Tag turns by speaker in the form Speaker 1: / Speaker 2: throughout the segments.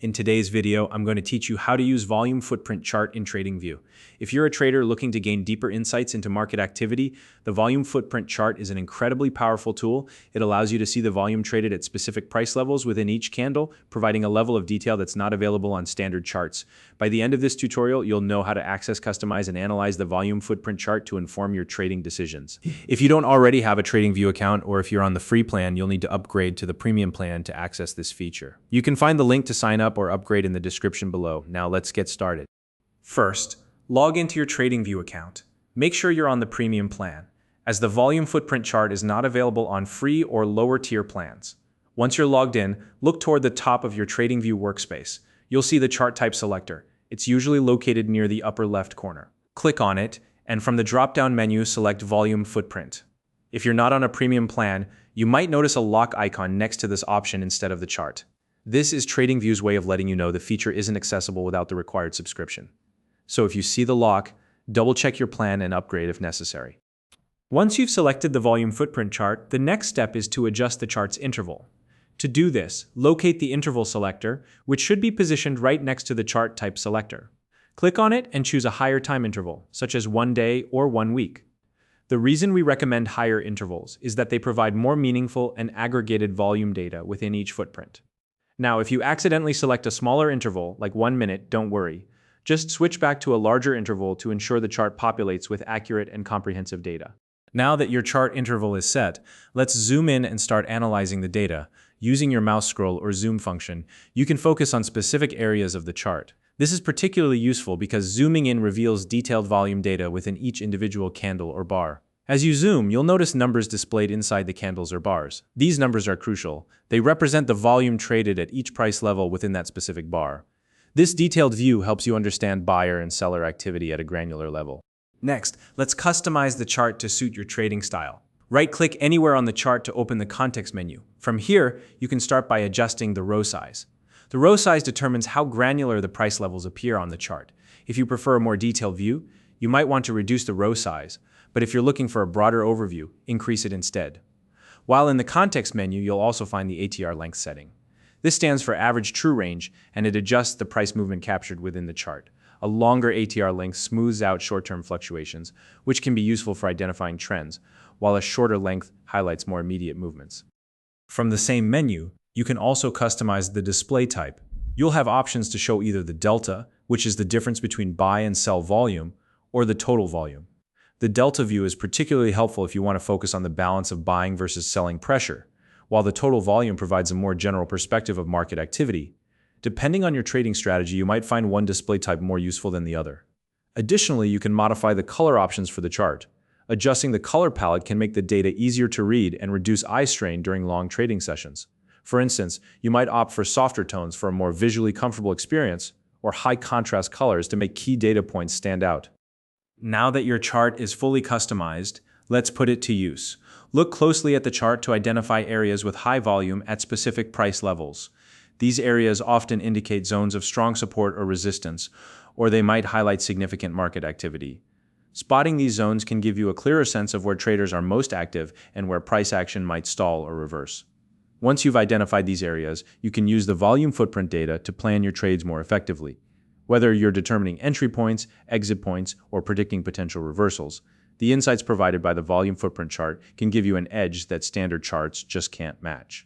Speaker 1: In today's video, I'm going to teach you how to use volume footprint chart in TradingView. If you're a trader looking to gain deeper insights into market activity, the volume footprint chart is an incredibly powerful tool. It allows you to see the volume traded at specific price levels within each candle, providing a level of detail that's not available on standard charts. By the end of this tutorial, you'll know how to access, customize, and analyze the volume footprint chart to inform your trading decisions. If you don't already have a TradingView account, or if you're on the free plan, you'll need to upgrade to the premium plan to access this feature. You can find the link to sign up or upgrade in the description below. Now let's get started. First, log into your TradingView account. Make sure you're on the premium plan, as the volume footprint chart is not available on free or lower tier plans. Once you're logged in, look toward the top of your TradingView workspace. You'll see the chart type selector. It's usually located near the upper left corner. Click on it, and from the drop-down menu, select Volume Footprint. If you're not on a premium plan, you might notice a lock icon next to this option instead of the chart. This is TradingView's way of letting you know the feature isn't accessible without the required subscription. So if you see the lock, double-check your plan and upgrade if necessary. Once you've selected the volume footprint chart, the next step is to adjust the chart's interval. To do this, locate the interval selector, which should be positioned right next to the chart type selector. Click on it and choose a higher time interval, such as 1 day or 1 week. The reason we recommend higher intervals is that they provide more meaningful and aggregated volume data within each footprint. Now, if you accidentally select a smaller interval, like 1 minute, don't worry. Just switch back to a larger interval to ensure the chart populates with accurate and comprehensive data. Now that your chart interval is set, let's zoom in and start analyzing the data. Using your mouse scroll or zoom function, you can focus on specific areas of the chart. This is particularly useful because zooming in reveals detailed volume data within each individual candle or bar. As you zoom, you'll notice numbers displayed inside the candles or bars. These numbers are crucial. They represent the volume traded at each price level within that specific bar. This detailed view helps you understand buyer and seller activity at a granular level. Next, let's customize the chart to suit your trading style. Right-click anywhere on the chart to open the context menu. From here, you can start by adjusting the row size. The row size determines how granular the price levels appear on the chart. If you prefer a more detailed view, you might want to reduce the row size, but if you're looking for a broader overview, increase it instead. While in the context menu, you'll also find the ATR length setting. This stands for average true range, and it adjusts the price movement captured within the chart. A longer ATR length smooths out short-term fluctuations, which can be useful for identifying trends, while a shorter length highlights more immediate movements. From the same menu, you can also customize the display type. You'll have options to show either the delta, which is the difference between buy and sell volume, or the total volume. The delta view is particularly helpful if you want to focus on the balance of buying versus selling pressure, while the total volume provides a more general perspective of market activity. Depending on your trading strategy, you might find one display type more useful than the other. Additionally, you can modify the color options for the chart. Adjusting the color palette can make the data easier to read and reduce eye strain during long trading sessions. For instance, you might opt for softer tones for a more visually comfortable experience, or high contrast colors to make key data points stand out. Now that your chart is fully customized, let's put it to use. Look closely at the chart to identify areas with high volume at specific price levels. These areas often indicate zones of strong support or resistance, or they might highlight significant market activity. Spotting these zones can give you a clearer sense of where traders are most active and where price action might stall or reverse. Once you've identified these areas, you can use the volume footprint data to plan your trades more effectively. Whether you're determining entry points, exit points, or predicting potential reversals, the insights provided by the volume footprint chart can give you an edge that standard charts just can't match.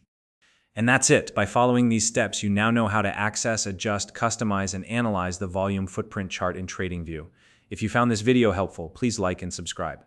Speaker 1: And that's it. By following these steps, you now know how to access, adjust, customize, and analyze the volume footprint chart in TradingView. If you found this video helpful, please like and subscribe.